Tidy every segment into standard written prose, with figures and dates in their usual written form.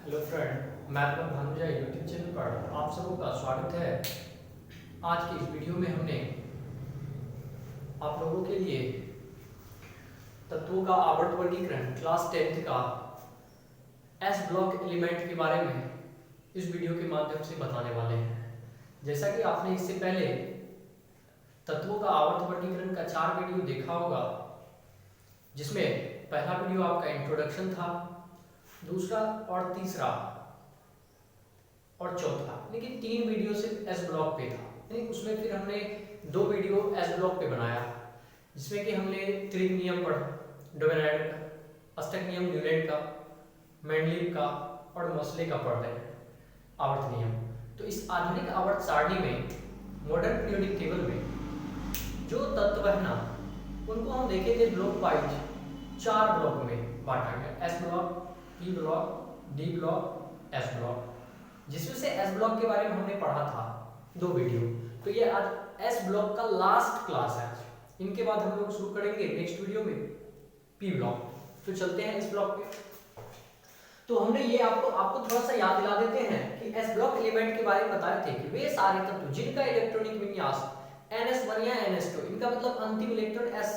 Hello friend, मैं आपका Bhanuja YouTube channel पर आप सबों का स्वागत है। आज की इस वीडियो में हमने आप लोगों के लिए तत्वों का आवर्त वर्गीकरण क्लास 10th का एस ब्लॉक एलिमेंट के बारे में इस वीडियो के माध्यम से बताने वाले हैं। जैसा कि आपने इससे पहले तत्वों का आवर्त वर्गीकरण का 4 वीडियो देखा होगा, जिसमें पहला वीडियो आपका इंट्रोडक्शन था, दूसरा और तीसरा और चौथा, लेकिन 3 वीडियो सिर्फ एस ब्लॉक पे था। यानी उसमें फिर हमने 2 वीडियो एस ब्लॉक पे बनाया, जिसमें कि हमने त्रिक नियम पढ़ा, डोवेनाइड का, अष्टक नियम न्यूलैंड का, मेंडलीव का और मोसले का पढ़ रहे हैं आवर्त नियम। तो इस आधुनिक आवर्त सारणी में, मॉडर्न पीरियोडिक टेबल में जो तत्व है ना, उनको हम देखे थे ब्लॉक वाइज 4 ब्लॉक में बांटा गया, S block, P block, D block, S block, जिसमें से एस ब्लॉक के बारे में हमने पढ़ा था 2 वीडियो। तो ये आज एस ब्लॉक का लास्ट क्लास है। इनके बाद हम लोग शुरू करेंगे नेक्स्ट वीडियो में पी ब्लॉक। तो चलते हैं इस ब्लॉक पे। तो हमने ये आपको थोड़ा सा याद दिला देते हैं कि एस ब्लॉक एलिमेंट के बारे में बताए थे कि वे सारे तत्व जिनका इलेक्ट्रॉनिक विन्यास ns1 या ns2, इनका मतलब अंतिम इलेक्ट्रॉन s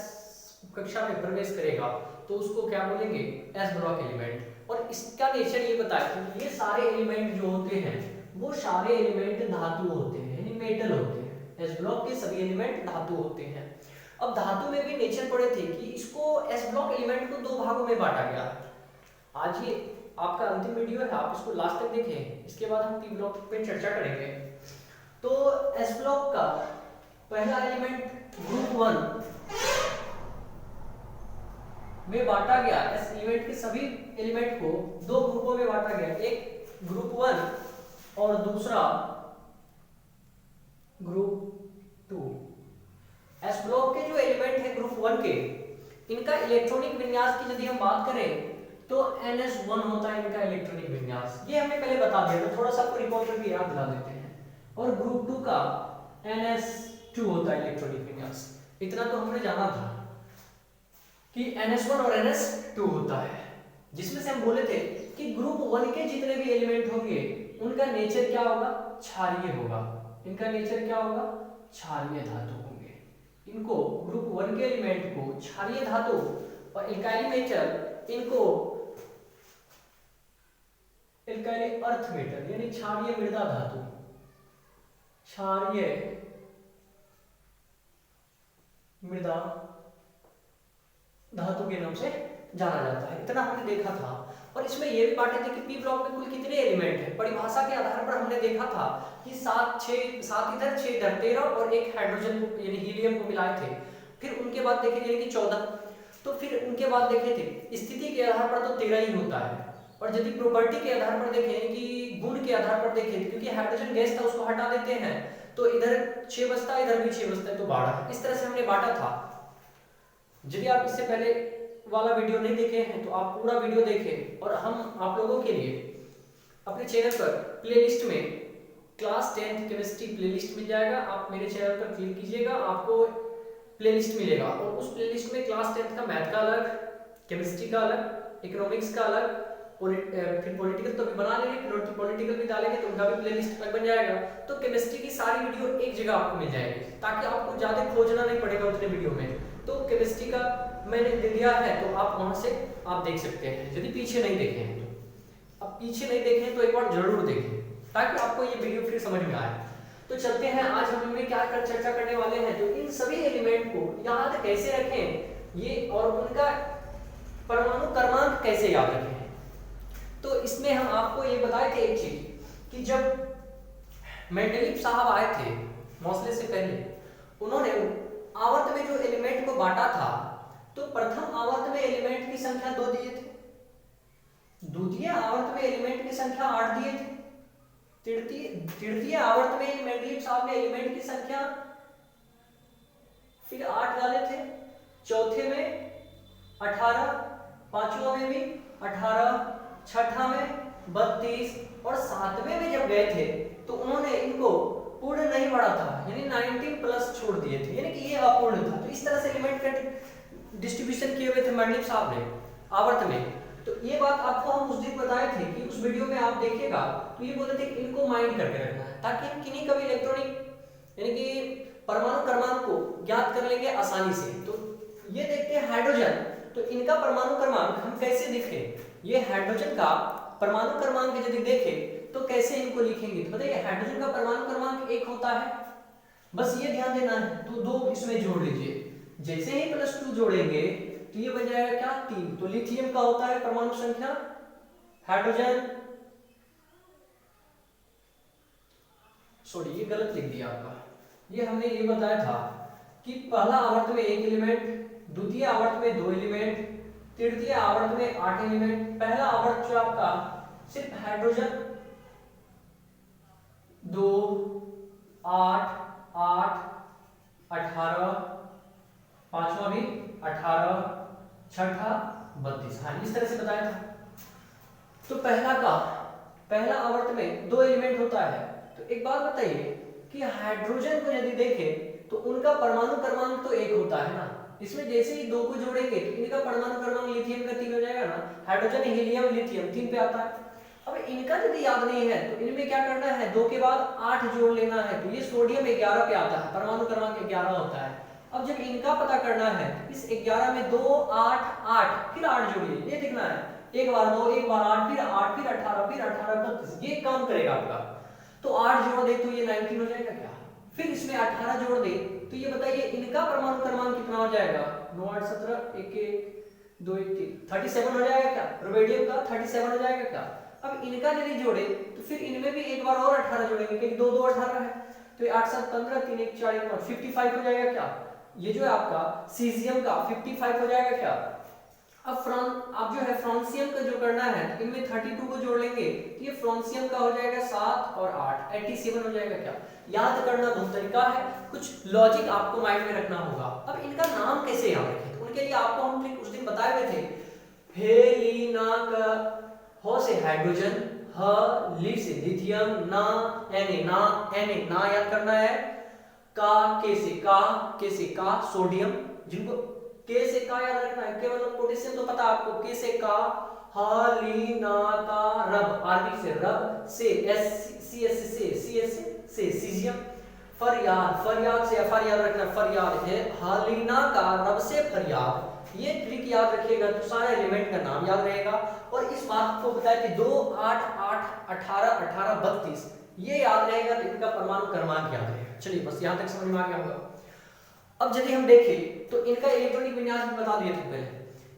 कक्षा में प्रवेश करेगा, तो उसको क्या बोलेंगे, एस ब्लॉक एलिमेंट। और इसका नेचर ये बताया कि ये सारे एलिमेंट जो होते हैं वो सारे एलिमेंट धातु होते हैं, यानी मेटल होते हैं। एस ब्लॉक के सभी एलिमेंट धातु होते हैं। अब धातु में भी नेचर पढ़े थे कि इसको एस ब्लॉक एलिमेंट को 2 भागों में बांटा गया। आज ये आपका अंतिम वीडियो है, आप इसको लास्ट तक देखें, इसके बाद हम पी ब्लॉक पे चर्चा करेंगे। तो एस ब्लॉक का पहला एलिमेंट ग्रुप 1 में बांटा गया। इस एलिमेंट के सभी एलिमेंट को 2 ग्रुपों में बांटा गया, एक ग्रुप 1 और दूसरा ग्रुप 2। एस ब्लॉक के जो एलिमेंट है ग्रुप 1 के, इनका इलेक्ट्रॉनिक विन्यास की यदि हम बात करें तो ns1 होता है इनका इलेक्ट्रॉनिक विन्यास। ये हमने पहले बता दिया, तो थोड़ा सा आपको रिकॉल करके याद दिला देते हैं। और ग्रुप 2 का ns2 होता है इलेक्ट्रॉनिक विन्यास। इतना तो हमने जाना था कि ns1 और ns2 होता है, जिसमें से हम बोले थे कि ग्रुप 1 के जितने भी एलिमेंट होंगे उनका नेचर क्या होगा, क्षारीय होगा। इनका नेचर क्या होगा, क्षारीय धातु होंगे। इनको ग्रुप 1 के एलिमेंट को क्षारीय धातु और एल्काइली मेटल, इनको एल्काइली अर्थ मेटल यानी क्षारीय मृदा धातु, क्षारीय मृदा धातु के नाम से जाना जाता है। इतना हमने देखा था। और इसमें यह भी बांटे थे कि पी ब्लॉक में कुल कितने एलिमेंट हैं। परिभाषा के आधार पर हमने देखा था कि 7 इधर 6 इधर 13 और एक हाइड्रोजन यानी हीलियम को मिलाए थे। फिर उनके बाद देखे थे कि 14। तो फिर उनके बाद देखे थे स्थिति के आधार पर तो 13 ही होता है। और यदि प्रॉपर्टी के आधार पर देखें कि गुण के आधार पर देखें, क्योंकि हाइड्रोजन गैस था उसको हटा देते हैं तो इधर 6 बचता है, इधर भी 6 बचता है, तो 12। इस तरह से हमने बांटा था। यदि आप इससे पहले वाला वीडियो नहीं देखे हैं तो आप पूरा वीडियो देखें। और हम आप लोगों के लिए अपने चैनल पर प्लेलिस्ट में क्लास 10th केमिस्ट्री प्लेलिस्ट मिल जाएगा। आप मेरे चैनल पर क्लिक कीजिएगा, आपको प्लेलिस्ट मिलेगा। और उस प्लेलिस्ट में क्लास 10th का मैथ का अलग, केमिस्ट्री का अलग, इकोनॉमिक्स का अलग, फिर पॉलिटिकल तो भी बना लेंगे, पॉलिटिकल भी डालेंगे तो उनका भी प्लेलिस्ट अलग बन जाएगा। तो केमिस्ट्री की सारी वीडियो एक जगह आपको मिल जाएगी, ताकि आपको ज्यादा खोजना नहीं पड़ेगा उतने वीडियो में। तो केमिस्ट्री का मैंने दे दिया है, तो आप वहां से आप देख सकते हैं, यदि पीछे नहीं देखे हैं तो। अब पीछे नहीं देखे हैं तो एक बार जरूर देखें, ताकि आपको ये वीडियो फिर समझ में आए। तो चलते हैं, आज हम इनमें क्या चर्चा करने वाले हैं। तो इन सभी एलिमेंट को याद कैसे रखें ये, और उनका परमाणु क्रमांक कैसे याद रखें। तो इसमें हम आपको ये बताए थे एक चीज कि जब मेंडलीव साहब आए थे मोसले से पहले, उन्होंने आवर्त में जो एलिमेंट को बांटा था, तो प्रथम आवर्त में एलिमेंट की संख्या 2 दिए थे, द्वितीय आवर्त में एलिमेंट की संख्या 8 दिए थे, तृतीय आवर्त में मेंडलीव साहब ने एलिमेंट की संख्या फिर 8 डाले थे, चौथे में 18, पांचवा में भी 18, छठा में 32 और 7वें में जब गए थे तो उन्होंने इनको पूर्ण नहीं बढ़ा था, यानी 19 प्लस छोड़ दिए थे, यानी कि ये अपूर्ण था। तो इस तरह से एलिमेंट का डिस्ट्रीब्यूशन किए हुए थे मेंडलीव साहब ने आवर्त में। तो ये बात आपको हम उस दिन बताए थे कि उस वीडियो में आप देखिएगा तो ये बोलते थे कि इनको माइंड करके रखना है ताकि हम किन्हीं का भी इलेक्ट्रॉनिक यानी कि परमाणु क्रमांक को ज्ञात कर लेंगे आसानी से। तो ये देखते हैं हाइड्रोजन, तो इनका परमाणु क्रमांक हम कैसे लिखें। ये हाइड्रोजन का परमाणु क्रमांक यदि देखें तो कैसे इनको लिखेंगे, तो बताइए हाइड्रोजन का परमाणु क्रमांक 1 होता है, बस ये ध्यान देना है। तो 2 इसमें जोड़ लीजिए, जैसे ही +2 जोड़ेंगे तो ये बन जाएगा क्या 3। तो लिथियम का होता है परमाणु संख्या, हाइड्रोजन सॉरी ये गलत लिख दिया आपका, ये हमने ये बताया था कि पहला आवर्त में 1 एलिमेंट, द्वितीय आवर्त में 2 एलिमेंट, तृतीय आवर्त में 8 एलिमेंट। पहला आवर्त जो आपका सिर्फ हाइड्रोजन 2 8 8 18, पांचवा भी 18, छठा 32। हाँ इस तरह से बताया था। तो पहला आवर्त में 2 एलिमेंट होता है। तो एक बात बताइए कि हाइड्रोजन को यदि देखें तो उनका परमाणु क्रमांक तो 1 होता है ना, इसमें जैसे ही 2 को जोड़ेंगे तो इनका परमाणु क्रमांक लिथियम का 3 हो जाएगा ना, हाइड्रोजन हीलियम लिथियम 3 पे आता है। अब इनका यदि याद नहीं है तो इनमें क्या करना है, 2 के बाद 8 जोड़ लेना है, तो ये सोडियम 11 पे आता है, परमाणु क्रमांक 11 होता है। अब जब इनका पता करना है इस 11 में 2 8 8 फिर 8 जोड़िए, ये देखना है, एक बार 2 एक बार 8 फिर 8 फिर 18 फिर 18 32, ये काम करेगा आपका। तो 8 जोड़ दे तो ये 19 हो जाएगा क्या, फिर इसमें 18 जोड़ दे तो ये बताइए इनका परमाणु क्रमांक कितना हो जाएगा, 9 8 17 1 1 2 1 3 37 हो जाएगा क्या, रुबिडियम का 37 हो जाएगा क्या। अब इनका यदि जोड़े तो फिर इनमें भी एक बार और 18 जोड़ेंगे क्योंकि 2 2 18 है, तो ये 8 7 15 3 1 4 1 55 हो जाएगा क्या, ये जो है आपका सीजियम का 55 हो जाएगा क्या। अब जो है फ्रांसियम का जो करना है तो इनमें 32 को जोड़ लेंगे तो ये फ्रांसियम का हो जाएगा 7 और 8 87 हो जाएगा क्या। याद करना बहुत तरीका है, कुछ लॉजिक आपको माइंड में रखना होगा। अब इनका नाम कैसे याद रखें, तो उनके लिए आपको हम ट्रिक उस दिन बताए हुए थे। हेलिना का हो से हाइड्रोजन, ह ली से लिथियम, ना ना याद करना है, के से का सोडियम, जिनको के से का याद रखना है, के मतलब पोटेशियम तो पता आपको, के से का, ह ली ना का रब, आरबी से रब, से एस सी एस से सीजियम, फरियाद से एफ याद रखना, फरियाद है, हालिना का रब से फरियाद। ये ट्रिक याद रखिएगा तो सारा एलिमेंट का नाम याद रहेगा। और इस बात को बताया कि 2 8 8 18 18 32 ये याद रहेगा तो इनका परमाणु क्रमांक याद रहेगा। चलिए बस यहाँ तक समझ में आ गया होगा। अब यदि हम देखें तो इनका इलेक्ट्रॉनिक विन्यास भी बता दिए थे पहले,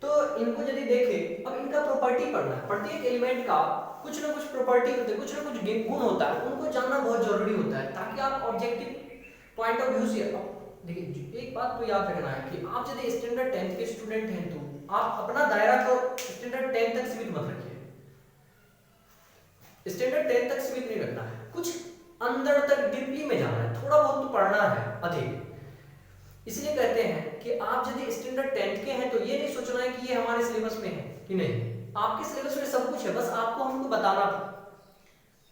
तो इनको यदि देखें अब इनका प्रॉपर्टी पढ़ना है। प्रत्येक एलिमेंट का कुछ ना कुछ प्रॉपर्टी होते हैं, कुछ ना कुछ गुण होता है, उनको जानना बहुत जरूरी होता है ताकि आप ऑब्जेक्टिव पॉइंट ऑफ व्यू से देखिए। एक बात तो याद रखना है कि आप यदि स्टैंडर्ड 10th के स्टूडेंट हैं तो आप अपना दायरा को स्टैंडर्ड 10 तक सीमित मत रखिए, स्टैंडर्ड 10 तक सीमित नहीं रखना है, कुछ अंदर तक डीपली में जाना है, थोड़ा बहुत तो पढ़ना है अधिक। इसलिए कहते हैं कि आप यदि स्टैंडर्ड 10th के हैं तो ये नहीं सोचना है कि ये हमारे सिलेबस में है कि नहीं, आपके सिलेबस में सब कुछ है, बस आपको हमको बताना था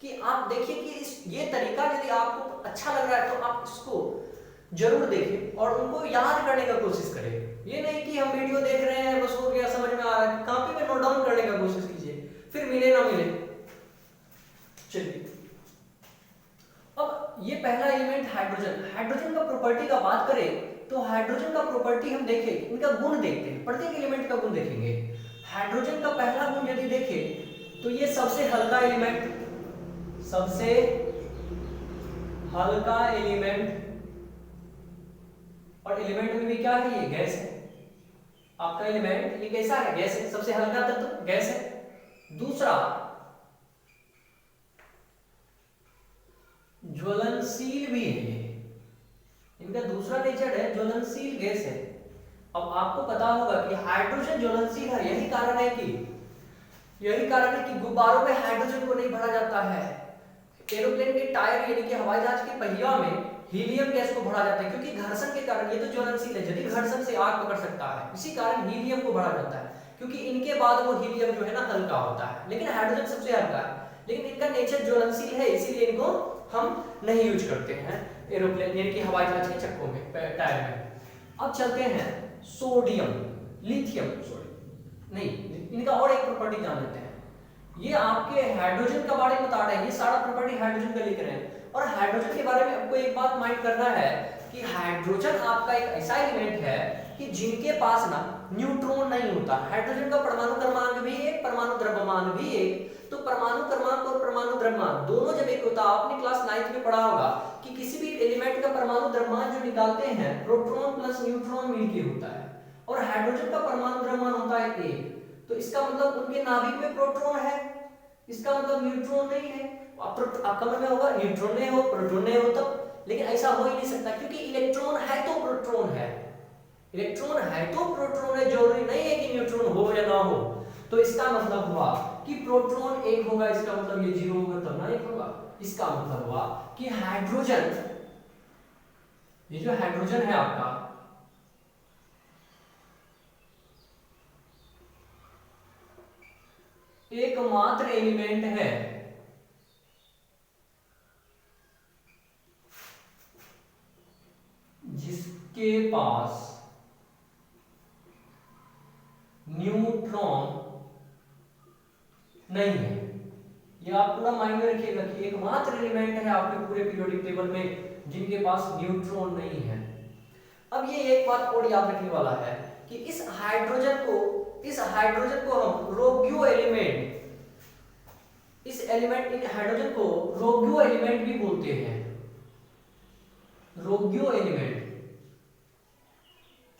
कि आप देखिए कि ये तरीका यदि आपको अच्छा लग रहा है तो आप इसको जरूर देखें और उनको याद करने का कोशिश करें। ये नहीं कि हम वीडियो देख रहे हैं बस हो गया समझ में आ रहा है, कॉपी में नोट डाउन करने का कोशिश कीजिए, फिर मिले ना मिले। चलिए अब ये पहला एलिमेंट हाइड्रोजन का प्रॉपर्टी का बात करें तो हाइड्रोजन का प्रॉपर्टी हम देखें, इनका गुण देखते हैं, प्रत्येक एलिमेंट का गुण देखेंगे। हाइड्रोजन का पहला गुण यदि देखें तो ये सबसे हल्का एलिमेंट और एलिमेंट में भी क्या है, ये गैस है। आपका एलिमेंट ये कैसा है, गैस है, सबसे हल्का तत्व गैस है। दूसरा ज्वलनशील भी है, इनका दूसरा नेचर है ज्वलनशील गैस है। अब आपको पता होगा कि हाइड्रोजन ज्वलनशील है, यही कारण है कि गुब्बारों में हाइड्रोजन को नहीं भरा जाता है। एरोप्लेन के टायर यानी कि हवाई जहाज के पहिया में हीलियम गैस को भरा जाता है क्योंकि घर्षण के कारण, ये तो ज्वलनशील है, यदि घर्षण से आग पकड़ सकता है, इसी कारण हीलियम को भरा जाता है क्योंकि इनके बाद वो हीलियम जो है ना हल्का होता है, लेकिन हाइड्रोजन सबसे हल्का है। लेकिन इनका नेचर ज्वलनशील है इसीलिए इनको हम नहीं यूज करते हैं एरोप्लेन यानी कि हवाई जहाज के चक्कों में, टायर में। अब चलते हैं सोडियम, लिथियम, इनका और एक प्रॉपर्टी जान लेते हैं। ये आपके हाइड्रोजन का बारे में बता रहे हैं, ये सारा प्रॉपर्टी हाइड्रोजन का लिख रहे हैं। और हाइड्रोजन के बारे में आपको एक बात माइंड करना है कि हाइड्रोजन आपका एक ऐसा एलिमेंट है कि जिनके पास ना न्यूट्रॉन नहीं होता। हाइड्रोजन का परमाणु क्रमांक भी एक, परमाणु द्रव्यमान भी एक। तो परमाणु क्रमांक और परमाणु द्रव्यमान दोनों जब एक होता है, आपने क्लास 9th में पढ़ा होगा कि किसी भी एलिमेंट का परमाणु द्रव्यमान जो निकालते हैं प्रोटॉन प्लस न्यूट्रॉन मिलके होता है, और हाइड्रोजन का परमाणु द्रव्यमान होता है एक। तो इसका मतलब उनके नाभिक में प्रोटॉन है, इसका मतलब न्यूट्रॉन नहीं है। आपका मन में होगा न्यूट्रॉन नहीं हो प्रोटॉन नहीं हो तब, लेकिन ऐसा हो ही नहीं सकता, क्योंकि इलेक्ट्रॉन है तो प्रोटॉन है, इलेक्ट्रॉन है तो प्रोटॉन है, जरूरी नहीं है कि न्यूट्रॉन हो या ना हो। तो इसका मतलब हुआ कि प्रोटॉन एक होगा, इसका मतलब ये जीरो होगा तब ना एक होगा। इसका मतलब हुआ कि हाइड्रोजन, ये जो हाइड्रोजन है आपका, एकमात्र एलिमेंट है जिसके पास न्यूट्रॉन नहीं है। ये आप पूरा माइंड में रखिएगा कि एकमात्र एलिमेंट है आपके पूरे पीरियोडिक टेबल में जिनके पास न्यूट्रॉन नहीं है। अब ये एक बात और याद रखने वाला है कि इस हाइड्रोजन को हम रोग्यो एलिमेंट, इस एलिमेंट इन हाइड्रोजन को रोग्यो एलिमेंट भी बोलते हैं, रोग्यो एलिमेंट,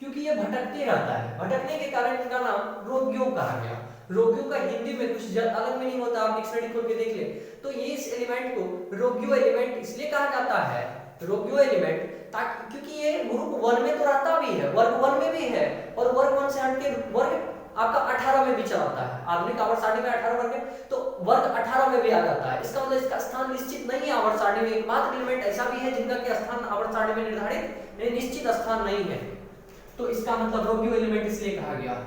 क्योंकि ये भटकते रहता है, भटकने के कारण इनका नाम रोग्यो कहा गया। रोग्यो का हिंदी में कुछ अलग मीनिंग होता है, आप डिक्शनरी खोल के देख ले। तो ये इस एलिमेंट को रोग्यो एलिमेंट इसलिए कहा जाता है, रोग्यो एलिमेंट, ताकि क्योंकि ये ग्रुप 1 में तो रहता भी है, वर्ग 1 में भी है, और वर्ग 1 से हटके वर्ग आपका 18 में भी चलाता है। आधुनिक आवर्त सारणी में 18 वर्ग है, तो वर्ग 18 में भी आ जाता है। इसका मतलब इसका स्थान निश्चित नहीं है आवर्त सारणी में। एकमात्र एलिमेंट ऐसा भी है जिनका कि स्थान आवर्त सारणी में निर्धारित निश्चित स्थान नहीं है। तो इसका मतलब रोग्यो एलिमेंट इसलिए कहा गया।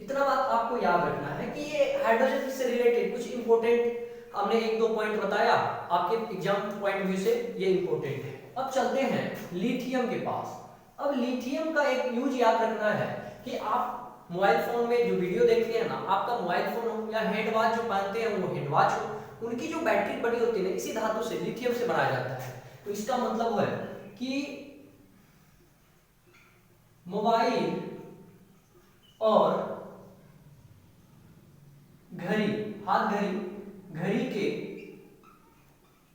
इतना बात आपको याद रखना है कि ये हाइड्रोजन से रिलेटेड कुछ इंपॉर्टेंट हमने एक दो पॉइंट बताया, आपके एग्जाम पॉइंट व्यू से ये इंपॉर्टेंट है। अब चलते हैं लिथियम के पास। अब लिथियम का एक यूज याद रखना है कि आप मोबाइल फोन में जो वीडियो देखते हैं ना, आपका मोबाइल फोन हो या हैंड वॉच जो पहनते हैं वो हैंड वॉच हो, उनकी जो बैटरी बनी होती है ना, इसी धातु से लिथियम से बनाया जाता है। तो इसका मतलब है कि मोबाइल और घड़ी, हाथ घड़ी के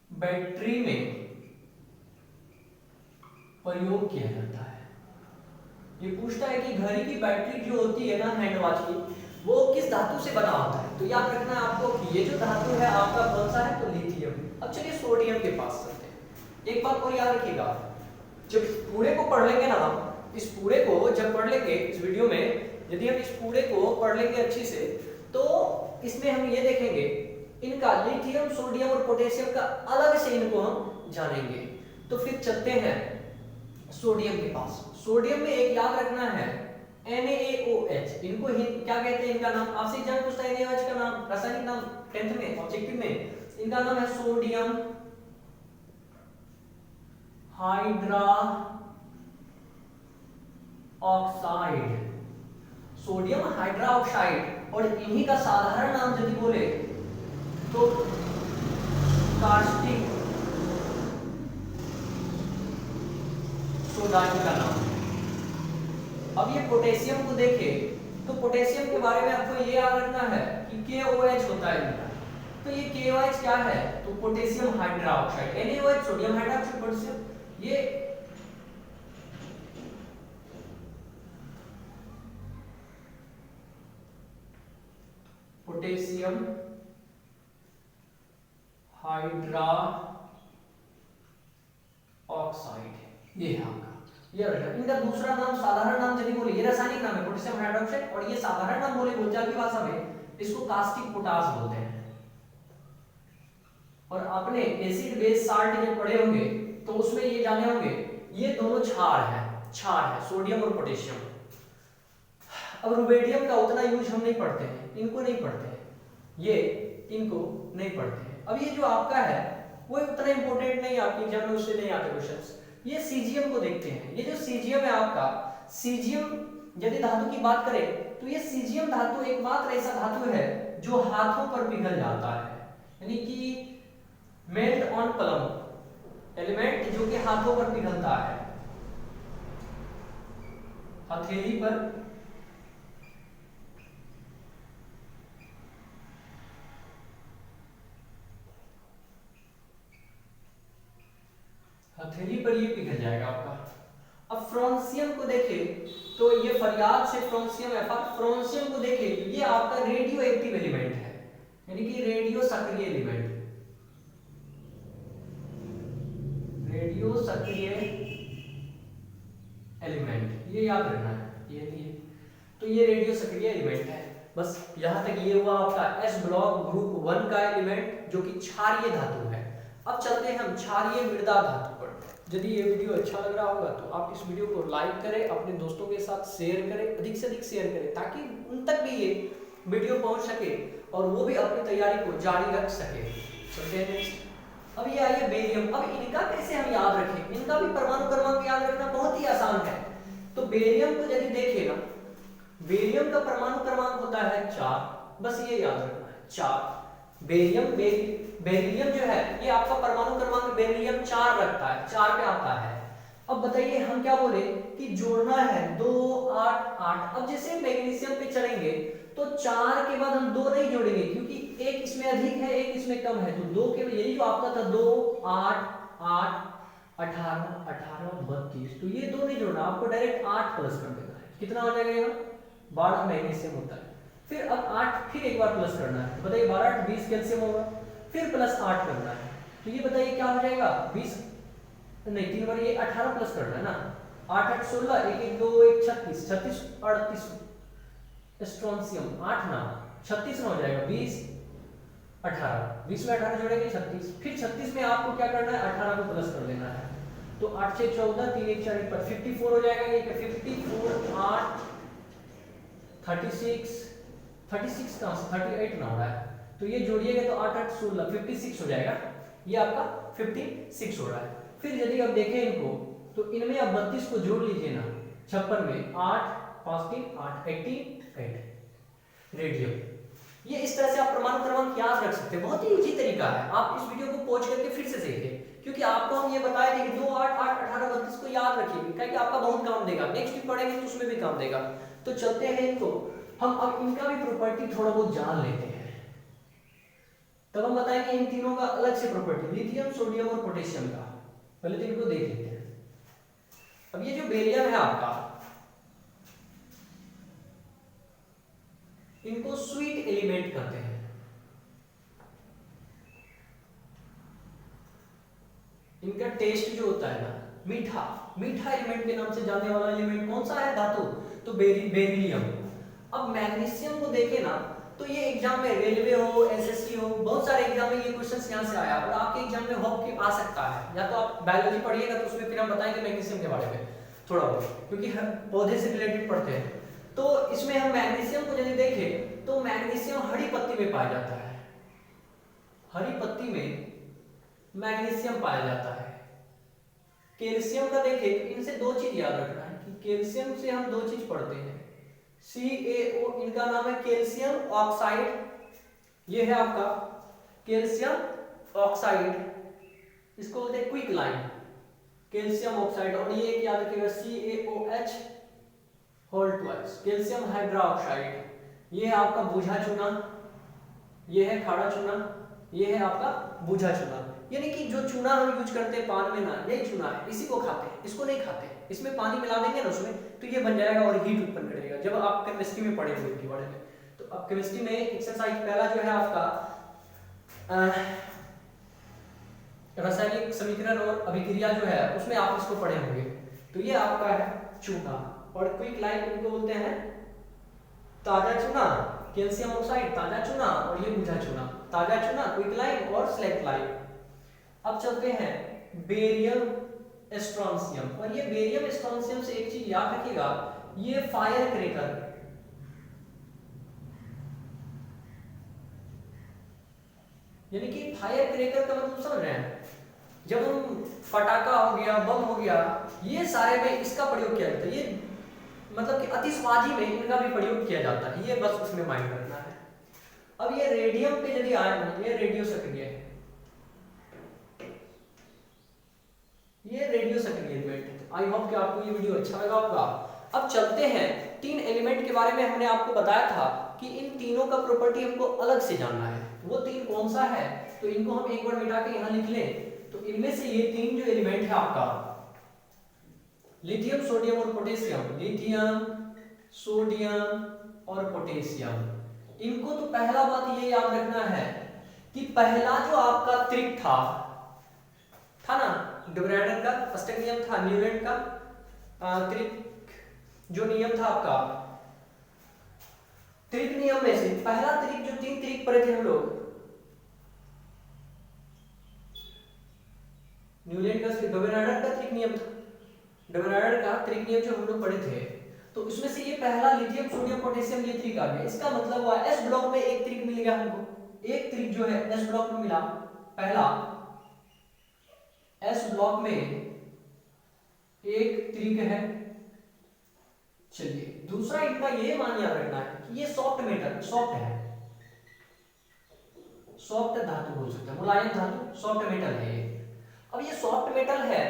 बैटरी में प्रयोग किया जाता है। ये पूछता है कि घड़ी की बैटरी जो होती है ना हैंड वॉच की, वो किस धातु से बना होता है। तो याद रखना है आपको कि ये जो धातु है आपका कौन सा है, तो लिथियम। अब चलिए सोडियम के पास चलते हैं। एक बात और याद रखिएगा, जब पूरे को पढ़ लेंगे ना हम, इस पूरे को जब पढ़ लेंगे इस वीडियो में, यदि हम इस पूरे को पढ़ लेंगे अच्छी से, तो इसमें हम ये देखेंगे इनका लिथियम, सोडियम और पोटेशियम का अलग से इनको हम जानेंगे। तो फिर चलते हैं सोडियम के पास। सोडियम में एक याद रखना है NaOH, इनको क्या कहते हैं, इनका नाम आपसे एग्जाम पूछता है NaOH का नाम, रासायनिक नाम 10th में ऑब्जेक्टिव में, इनका नाम है sodium hydra oxide, sodium hydra oxide. और इन्हीं का साधारण नाम यदि बोले तो कास्टिक सोडा का नाम। अब ये पोटेशियम को देखें तो पोटेशियम के बारे में आपको ये याद रखना है कि KOH होता है इनका। तो ये KOH क्या है, तो potassium hydra oxide. NaOH sodium hydra oxide, potassium, ये पोटेशियम हाइड्रा ऑक्साइड, ये है आपका। ये इनका दूसरा नाम, साधारण नाम यदि बोले, ये रासायनिक नाम है पोटेशियम हाइड्रोक्साइड, और ये साधारण नाम बोले बोलचाल की भाषा में इसको कास्टिक पोटास बोलते हैं। और आपने एसिड बेस साल्ट जब पढ़े होंगे तो उसमें ये जाने होंगे, ये दोनों क्षार है सोडियम और पोटेशियम। अब रुबेडियम का उतना यूज हम नहीं पढ़ते हैं, इनको नहीं पढ़ते हैं, ये इनको नहीं पढ़ते हैं। अब ये जो आपका है वो उतना इंपॉर्टेंट नहीं, आपके एग्जाम में उससे नहीं आते क्वेश्चंस। ये सीजियम को देखते हैं। ये जो सीजियम है आपका, सीजियम यदि धातु की बात करें तो ये सीजियम धातु एकमात्र ऐसा धातु है जो हाथों पर पिघल जाता है, यानी कि मेल्ट ऑन पलम, एलिमेंट जो कि हाथों पर पिघलता है, हथेली पर ये पिघल जाएगा आपका। अब फ्रोंसियम को देखें तो ये फरियाद से फ्रोंसियम है, फ्रोंसियम को देखें तो ये आपका रेडियो एक्टिव एलिमेंट है, यानी कि रेडियो सक्रिय एलिमेंट, रेडियो सक्रिय एलिमेंट, ये याद रखना है, ये तो ये रेडियो सक्रिय एलिमेंट है। बस यहां तक ये हुआ आपका एस ब्लॉक ग्रुप 1 का एलिमेंट जो कि क्षारीय धातु है। अब चलते हैं हम क्षारीय मृदा धातु पर। यदि ये वीडियो अच्छा लग रहा होगा तो आप इस वीडियो को लाइक करें, अपने दोस्तों के साथ शेयर करें, अधिक से अधिक शेयर करें ताकि उन तक भी ये वीडियो पहुंच सके और वो भी अपनी तैयारी को जारी रख सके। चलते हैं नेक्स्ट। अब ये आइए बेरियम। अब इनका कैसे हम याद रखें, इनका भी परमाणु क्रमांक याद रखना बहुत ही आसान है। तो बेरियम को यदि देखें ना, बेरियम का परमाणु क्रमांक होता है 4, बस ये याद रखना है 4। बेरिलियम जो है ये आपका परमाणु क्रमांक बेरिलियम 4 रखता है, 4 पे आता है। अब बताइए हम क्या बोले कि जोड़ना है 2 8 8। अब जैसे मैग्नीशियम पे चलेंगे तो 4 के बाद हम 2 नहीं जोड़ेंगे क्योंकि एक इसमें अधिक है एक इसमें कम है, तो 2 के यही जो आपका था 2 8 8 18 18 32, तो ये 2 नहीं जोड़ना, आपको डायरेक्ट 8 प्लस कर देना है। कितना हो जाएगा यहाँ 12 मैग्नीशियम होता है। फिर अब 8 फिर एक बार प्लस करना है, बताइए 12 8 20 कैल्शियम होगा, फिर प्लस 8 करना है, तो ये बताइए क्या हो जाएगा 20 नहीं 3 बार ये 18 प्लस करना है ना, 8 8 16 1 1 2 1 36 36 38 स्ट्रोंशियम 8 ना 36 ना हो जाएगा 20 18 20 में 18 जोड़ेंगे 36, फिर 36 में आपको क्या करना है 18 को प्लस कर देना है, तो 8 6 14 3 1 4 1 54 हो जाएगा। ये 54 8 36 36 कहां से 38 ना हो रहा है, तो ये जोड़िएगा तो 8 8 16 56 हो जाएगा, ये आपका 56 हो रहा है। फिर यदि आप देखें इनको तो इनमें आप 32 को जोड़ लीजिए ना 56 में 8 5 3 8 88 रेडियम। ये इस तरह से आप परमाणु क्रमांक याद रख सकते हैं, बहुत ही इजी तरीका है। आप इस वीडियो को पॉज करके फिर से देखें क्योंकि आपको हम ये बताए थे कि 2 8 8 18 32 को याद रखिए क्योंकि आपका बहुत काम देगा, नेक्स्ट भी पढ़ेंगे तो उसमें भी काम देगा। तो चलते हैं इनको, हम अब इनका भी प्रॉपर्टी थोड़ा बहुत जान लेते हैं, तब हम बताएंगे इन तीनों का अलग से प्रॉपर्टी, लिथियम सोडियम और पोटेशियम का। पहले तो इनको देख लेते हैं। अब ये जो बेरियम है आपका, इनको स्वीट एलिमेंट कहते हैं। इनका टेस्ट जो होता है ना मीठा, मीठा एलिमेंट के नाम से जाने वाला एलिमेंट कौन सा है धातु, तो बेरिलियम। अब मैग्नीशियम को देखें ना तो ये एग्जाम में रेलवे हो एसएससी हो बहुत सारे एग्जाम में ये क्वेश्चन यहाँ से आया और आपके एग्जाम में होप के आ सकता है, या तो आप बायोलॉजी पढ़िएगा तो उसमें फिर हम बताएंगे मैग्नीशियम के बारे में थोड़ा बहुत क्योंकि हम पौधे से रिलेटेड पढ़ते हैं। तो इसमें हम मैग्नीशियम को यदि देखें तो मैग्नीशियम हरी पत्ती में पाया जाता है, हरी पत्ती में मैग्नीशियम पाया जाता है। कैल्शियम का देखें तो इनसे 2 चीज याद रखना है कि कैल्शियम से हम 2 चीज पढ़ते हैं, CaO इनका नाम है कैल्शियम ऑक्साइड, ये है आपका कैल्शियम ऑक्साइड, इसको बोलते हैं क्विक लाइन कैल्शियम ऑक्साइड। और ये याद रखिएगा CaOH whole twice calcium hydroxide, ये है आपका बूझा चूना, ये है खाड़ा चूना, ये है आपका बूझा चूना। यानी कि जो चूना हम यूज करते हैं पान में ना, यही चूना है, इसी को खाते हैं, इसको नहीं खाते। इसमें पानी मिला देंगे ना उसमें तो ये बन जाएगा और हीट उत्पन्न करेगा। जब आप केमिस्ट्री में पढ़े हुए इनके बारे में, तो अब केमिस्ट्री में एक्सरसाइज पहला जो है आपका रासायनिक समीकरण और अभिक्रिया जो है उसमें आप इसको पढ़े होंगे। तो ये आपका है चूना और क्विक लाइन इनको बोलते हैं ताजा चूना, कैल्शियम ऑक्साइड ताजा चूना और ये बूझा चूना, ताजा चूना क्विक लाइन और स्लेक्ट लाइन। अब चलते हैं बेरियम स्ट्रोंशियम, और ये बेरियम स्ट्रोंशियम से एक चीज याद रखिएगा, ये फायर क्रैकर, यानी कि फायर क्रैकर का मतलब समझ रहे हैं, जब हम फटाका हो गया बम हो गया ये सारे में इसका प्रयोग किया जाता है। ये मतलब कि आतिशबाजी में इनका भी प्रयोग किया जाता है, ये बस उसमें माइंड रखना है। अब ये रेडियम पे यदि आए, ये रेडियो सक्रिय है, ये रेडियो सक्रिय एलिमेंट। आई होप कि आपको ये वीडियो अच्छा लगा होगा। अब चलते हैं 3 एलिमेंट के बारे में। हमने आपको बताया था कि इन तीनों का प्रॉपर्टी हमको अलग से जानना है, वो 3 कौन सा है, तो इनको हम एक बार मिटा के यहाँ लिख लें। तो इनमें से ये 3 जो एलिमेंट है आपका, लिथियम, सोडियम और पोटेशियम, लिथियम, सोडियम और पोटेशियम, इनको तो पहला बात ये याद रखना है कि पहला जो आपका त्रिक था ना, डिब्राइडर का फर्स्ट नियम था, न्यूलैंड का त्रिक जो नियम था आपका, त्रिक नियम में से पहला त्रिक, जो 3 त्रिक पढ़े थे हम लोग, न्यूलैंड का डिब्राइडर का त्रिक नियम था, डिब्राइडर का त्रिक नियम जो हम लोग पढ़े थे, तो इसमें से ये पहला लिथियम, सोडियम, पोटेशियम, ये त्रिक आ गया। इसका मतलब हुआ एस ब्लॉक में एक त्रिक मिल गया हमको, एक त्रिक जो है एस ब्लॉक में मिला, पहला एस ब्लॉक में एक त्रिक है। चलिए दूसरा इनका ये मान याद रखना है कि ये सॉफ्ट मेटल, सॉफ्ट है, सॉफ्ट धातु बोल सकते हैं, मुलायम धातु, सॉफ्ट मेटल है ये। अब ये सॉफ्ट मेटल है,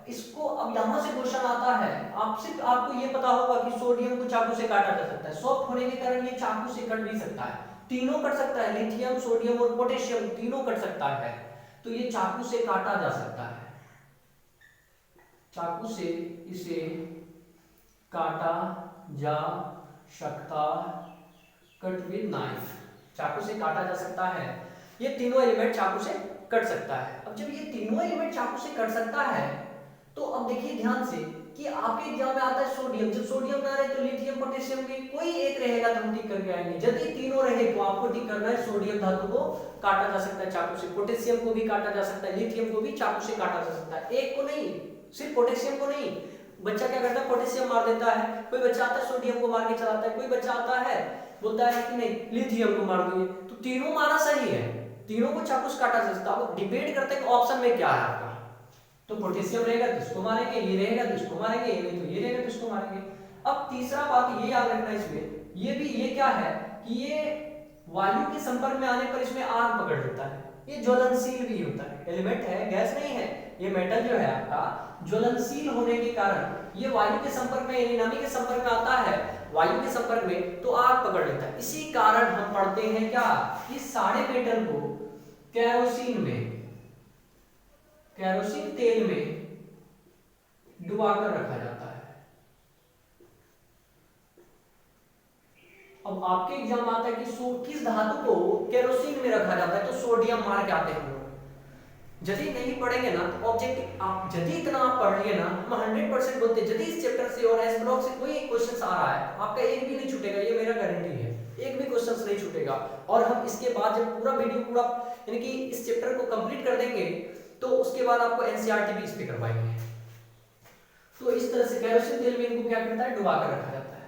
इसको अब यहां से क्वेश्चन आता है, आपको ये पता होगा कि सोडियम को चाकू से काटा जा सकता है, सॉफ्ट होने के कारण ये चाकू से कट भी सकता है, तीनों कट सकता है, लिथियम, सोडियम और पोटेशियम तीनों कट सकता है, तो ये चाकू से काटा जा सकता है, चाकू से इसे काटा जा सकता, कट विद नाइफ, चाकू से काटा जा सकता है, ये तीनों एलिमेंट चाकू से कट सकता है। अब जब ये तीनों एलिमेंट चाकू से कट सकता है, तो अब देखिए ध्यान से कि आपके एग्जाम में आता है सोडियम, जब सोडियम ना रहे तो लिथियम, पोटेशियम की कोई एक रहेगा तो हम टिक करके आएंगे, यदि तीनों रहे तो आपको टिक करना है सोडियम धातु को काटा जा सकता है चाकू से, पोटेशियम को भी काटा जा सकता है, लिथियम को भी चाकू से काटा जा सकता है, एक को नहीं, सिर्फ पोटेशियम को नहीं। बच्चा क्या करता है, पोटेशियम मार देता है, कोई बच्चा आता है सोडियम को मार के चलाता है, कोई बच्चा आता है बोलता है कि नहीं लिथियम को मार दिए, तो तीनों माना सही है, तीनों को चाकू से काटा जा सकता है। अब डिबेट करते हैं ऑप्शन में क्या है आपका, तो पोटेशियम रहेगा तो इसको मारेंगे, ये रहेगा तो इसको मारेंगे, ये नहीं तो ये रहेगा तो इसको मारेंगे। अब तीसरा बात ये याद रखना इसमें, ये क्या है कि ये वायु के संपर्क में आने पर इसमें आग पकड़ लेता है, ये ज्वलनशील भी होता है, एलिमेंट है, गैस नहीं है, ये मेटल जो है आपका ज्वलनशील होने के कारण ये वायु के संपर्क में, यानी नमी के संपर्क में आता है, वायु के संपर्क में तो आग पकड़ लेता है। इसी कारण हम पढ़ते हैं क्या, कि सारे मेटल को केरोसिन में, केरोसिन तेल में डुबाकर रखा जाता है। अब आपके एग्जाम आता है कि किस धातु को केरोसिन में रखा जाता है, तो सोडियम मार के आते हैं हम लोग। यदि नहीं पढ़ेंगे ना तो ऑब्जेक्टिव, आप यदि इतना आप पढ़ लिए ना, हम 100% बोलते हैं यदि इस चैप्टर से और एस ब्लॉक से कोई क्वेश्चन आ रहा है, आपका एक भी नहीं छूटेगा, ये मेरा गारंटी है, एक भी क्वेश्चन नहीं छूटेगा। और हम इसके बाद जब पूरा वीडियो पूरा यानी कि इस चैप्टर को कंप्लीट कर देंगे, तो उसके बाद आपको एनसीईआरटी भी इस पे करवाएंगे। तो इस तरह से केरोसिन तेल में इनको क्या करता है, डुबा कर रखा जाता है।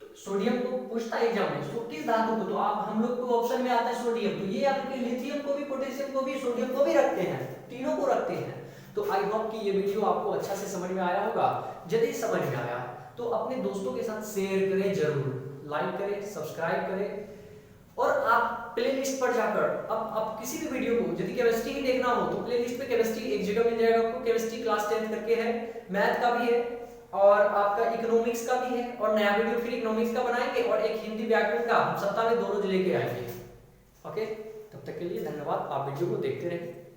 तो सोडियम को पूछता है एग्जाम में, तो किस धातु को, तो आप हम लोग को ऑप्शन में आता है सोडियम, तो ये आपके लिथियम को भी, पोटेशियम को भी, सोडियम को भी रखते हैं, तीनों को रखते हैं। तो आई होप कि ये वीडियो आपको अच्छा से समझ में आया होगा। यदि समझ में आया तो अपने दोस्तों के साथ शेयर करें, जरूर लाइक करें, सब्सक्राइब करें, और आप प्लेलिस्ट पर जाकर अब किसी भी वीडियो को यदि केमिस्ट्री ही देखना हो तो प्लेलिस्ट पे केमिस्ट्री एक जगह मिल जाएगा आपको, केमिस्ट्री क्लास 10 करके है, मैथ का भी है और आपका इकोनॉमिक्स का भी है, और नया वीडियो फिर इकोनॉमिक्स का बनाएंगे और एक हिंदी व्याकरण का हम सप्ताह में 2 रोज लेके आएंगे। ओके, तब तक के लिए धन्यवाद, आप वीडियो को देखते रहें।